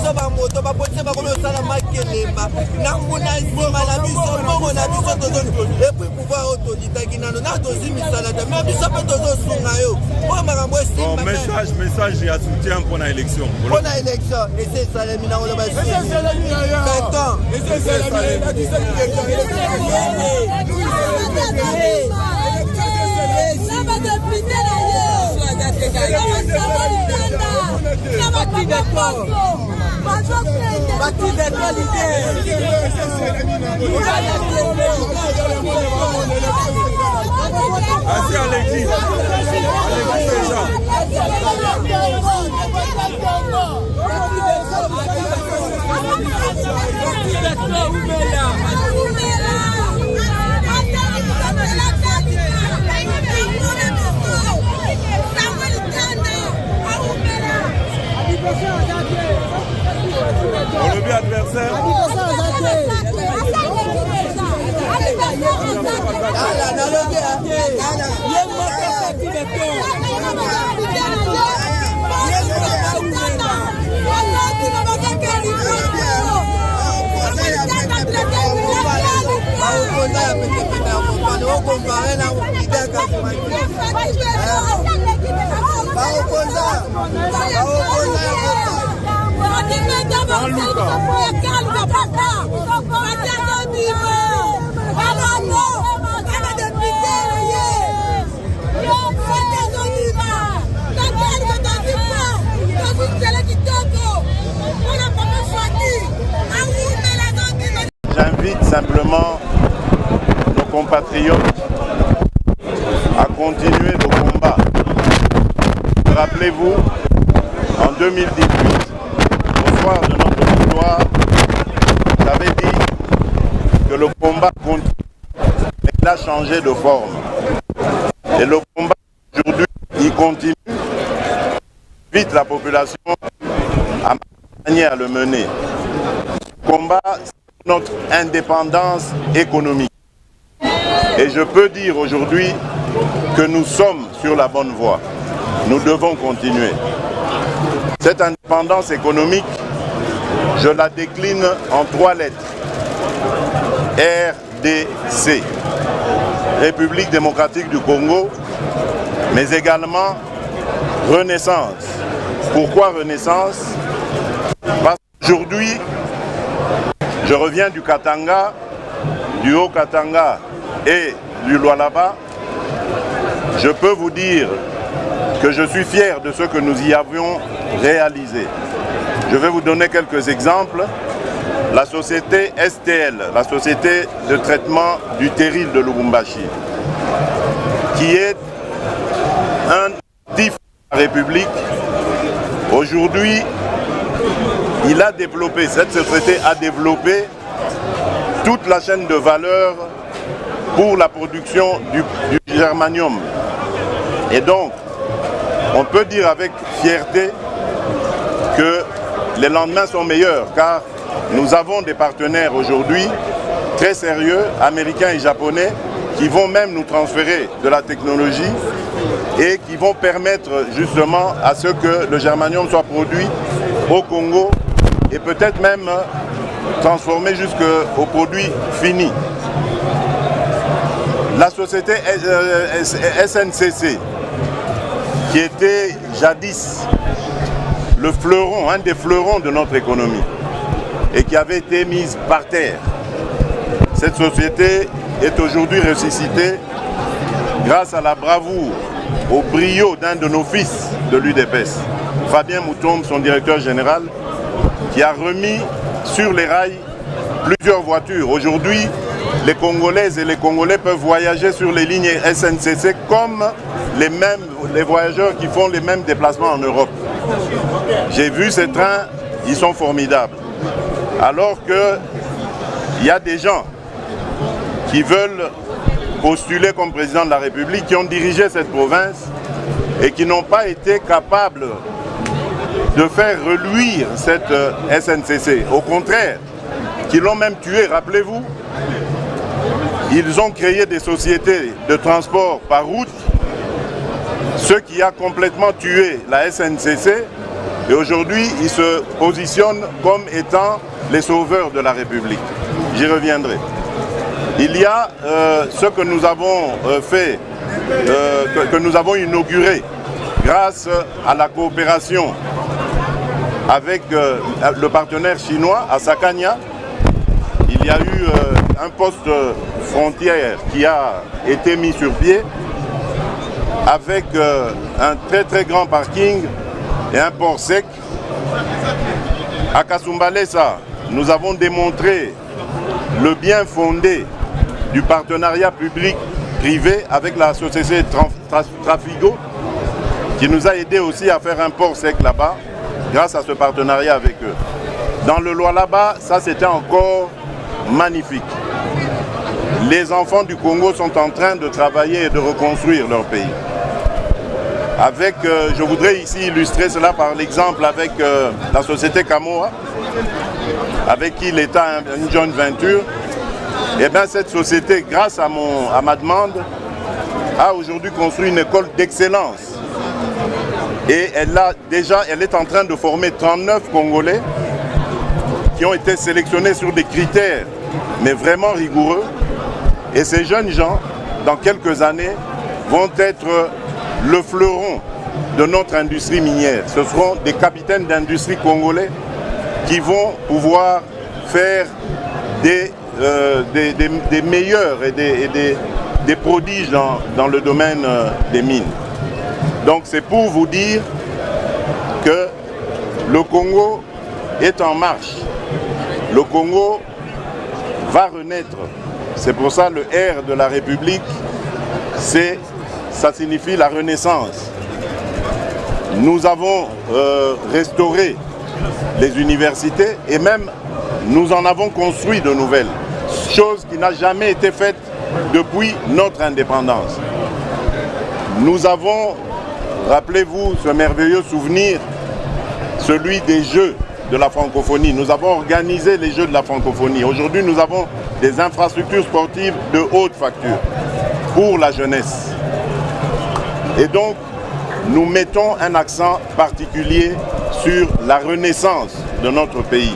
biso ba moto ba potse ba kono sala makelemba na mona sima na biso bongo na biso tozoni et puis pouvoir autodidacte nano na tozimisala ta mais biso pe tozosunga yo po makambo esimba message ya soutien pour la élection et c'est ça les mina on va le adversaire. J'invite simplement nos compatriotes à continuer le combat. Rappelez-vous, en 2018, au soir de notre victoire, j'avais dit que le combat continue, mais il a changé de forme. Et le combat aujourd'hui, il continue. J'invite la population à m'accompagner à le mener. Ce combat, c'est notre indépendance économique. Et je peux dire aujourd'hui que nous sommes sur la bonne voie. Nous devons continuer. Cette indépendance économique, je la décline en 3 lettres. RDC, République démocratique du Congo, mais également Renaissance. Pourquoi Renaissance? Parce qu'aujourd'hui, je reviens du Katanga, du Haut-Katanga et du Lualaba. Je peux vous dire que je suis fier de ce que nous y avions réalisé. Je vais vous donner quelques exemples. La société STL, la société de traitement du terril de Lubumbashi, qui est un actif de la République. Aujourd'hui, cette société a développé toute la chaîne de valeur pour la production du germanium. Et donc, on peut dire avec fierté que les lendemains sont meilleurs, car nous avons des partenaires aujourd'hui très sérieux, américains et japonais, qui vont même nous transférer de la technologie et qui vont permettre justement à ce que le germanium soit produit au Congo et peut-être même transformé jusqu'au produit fini. La société SNCC, qui était jadis le fleuron, un des fleurons de notre économie, et qui avait été mise par terre. Cette société est aujourd'hui ressuscitée grâce à la bravoure, au brio d'un de nos fils de l'UDPS, Fabien Moutombe, son directeur général, qui a remis sur les rails plusieurs voitures. Aujourd'hui, les Congolaises et les Congolais peuvent voyager sur les lignes SNCC comme les voyageurs qui font les mêmes déplacements en Europe. J'ai vu ces trains, ils sont formidables. Alors qu'il y a des gens qui veulent postuler comme président de la République, qui ont dirigé cette province et qui n'ont pas été capables de faire reluire cette SNCC. Au contraire, qui l'ont même tué, rappelez-vous. Ils ont créé des sociétés de transport par route, ce qui a complètement tué la SNCC Et aujourd'hui, ils se positionnent comme étant les sauveurs de la République. J'y reviendrai. Il y a ce que nous avons fait, que nous avons inauguré grâce à la coopération avec le partenaire chinois à Sakania. Il y a eu un poste frontière qui a été mis sur pied avec un très très grand parking et un port sec. À Kasumbalesa, nous avons démontré le bien fondé du partenariat public-privé avec la société Trafigo, qui nous a aidé aussi à faire un port sec là-bas, grâce à ce partenariat avec eux. Dans le Lualaba, ça c'était encore magnifique. Les enfants du Congo sont en train de travailler et de reconstruire leur pays. Avec, je voudrais ici illustrer cela par l'exemple avec la société Kamoa, avec qui l'État a une joint venture. Et bien cette société, grâce à ma demande, a aujourd'hui construit une école d'excellence. Et elle est en train de former 39 Congolais qui ont été sélectionnés sur des critères, mais vraiment rigoureux. Et ces jeunes gens, dans quelques années, vont être le fleuron de notre industrie minière. Ce seront des capitaines d'industrie congolais qui vont pouvoir faire des meilleurs et des prodiges dans le domaine des mines. Donc c'est pour vous dire que le Congo est en marche. Le Congo va renaître. C'est pour ça le R de la République, ça signifie la renaissance. Nous avons restauré les universités et même nous en avons construit de nouvelles. Chose qui n'a jamais été faite depuis notre indépendance. Nous avons, rappelez-vous ce merveilleux souvenir, celui des Jeux de la francophonie. Nous avons organisé les Jeux de la francophonie. Aujourd'hui, nous avons des infrastructures sportives de haute facture pour la jeunesse. Et donc, nous mettons un accent particulier sur la renaissance de notre pays.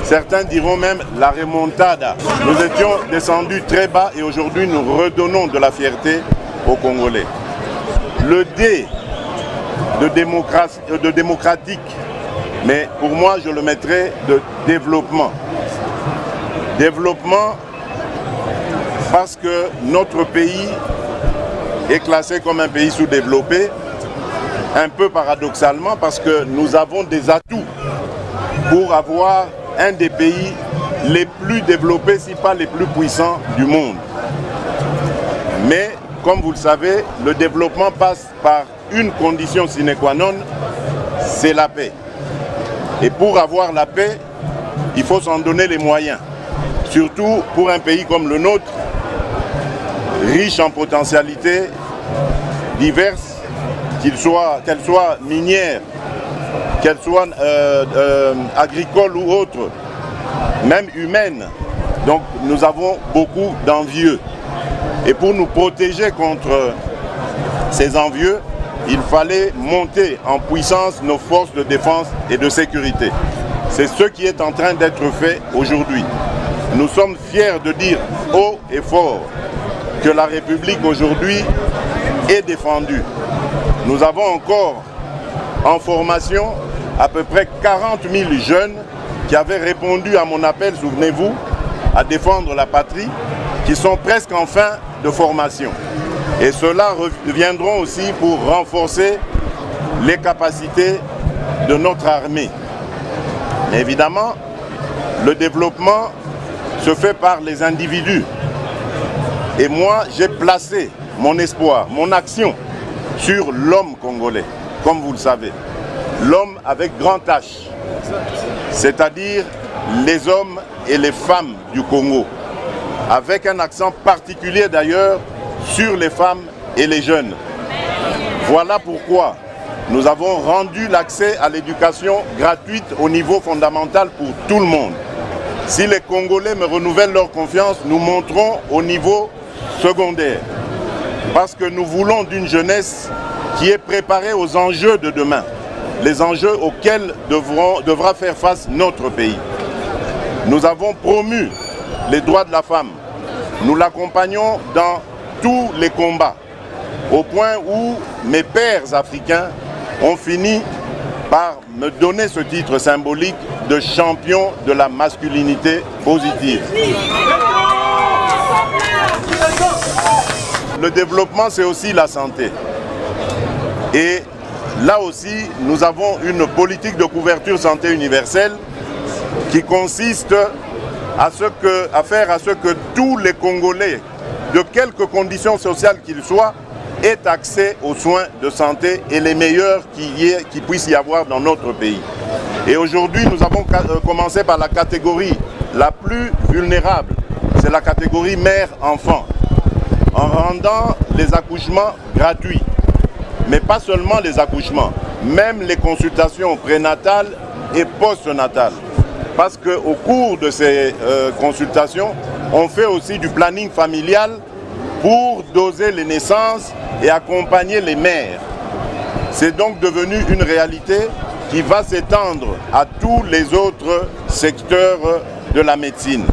Certains diront même la remontada. Nous étions descendus très bas et aujourd'hui nous redonnons de la fierté aux Congolais. Le D de démocratique, mais pour moi je le mettrais de développement. Développement parce que notre pays est classé comme un pays sous-développé, un peu paradoxalement parce que nous avons des atouts pour avoir un des pays les plus développés, si pas les plus puissants du monde. Mais, comme vous le savez, le développement passe par une condition sine qua non, c'est la paix. Et pour avoir la paix, il faut s'en donner les moyens. Surtout pour un pays comme le nôtre, riche en potentialités diverses, qu'elles soient minières, qu'elles soient agricoles ou autres, même humaines. Donc nous avons beaucoup d'envieux. Et pour nous protéger contre ces envieux, il fallait monter en puissance nos forces de défense et de sécurité. C'est ce qui est en train d'être fait aujourd'hui. Nous sommes fiers de dire haut et fort que la République aujourd'hui est défendue. Nous avons encore en formation à peu près 40 000 jeunes qui avaient répondu à mon appel, souvenez-vous, à défendre la patrie, qui sont presque en fin de formation. Et ceux-là reviendront aussi pour renforcer les capacités de notre armée. Mais évidemment, le développement se fait par les individus. Et moi, j'ai placé mon espoir, mon action sur l'homme congolais, comme vous le savez. L'homme avec grand H, c'est-à-dire les hommes et les femmes du Congo, avec un accent particulier d'ailleurs sur les femmes et les jeunes. Voilà pourquoi nous avons rendu l'accès à l'éducation gratuite au niveau fondamental pour tout le monde. Si les Congolais me renouvellent leur confiance, nous monterons au niveau secondaire. Parce que nous voulons d'une jeunesse qui est préparée aux enjeux de demain. les enjeux auxquels devra faire face notre pays. Nous avons promu les droits de la femme. Nous l'accompagnons dans tous les combats, au point où mes pairs africains ont fini par me donner ce titre symbolique de champion de la masculinité positive. Le développement, c'est aussi la santé. Et là aussi, nous avons une politique de couverture santé universelle qui consiste à faire à ce que tous les Congolais, de quelque condition sociale qu'ils soient, aient accès aux soins de santé et les meilleurs qu'il puisse y avoir dans notre pays. Et aujourd'hui, nous avons commencé par la catégorie la plus vulnérable, c'est la catégorie mère-enfant, en rendant les accouchements gratuits. Mais pas seulement les accouchements, même les consultations prénatales et postnatales. Parce qu'au cours de ces consultations, on fait aussi du planning familial pour doser les naissances et accompagner les mères. C'est donc devenu une réalité qui va s'étendre à tous les autres secteurs de la médecine.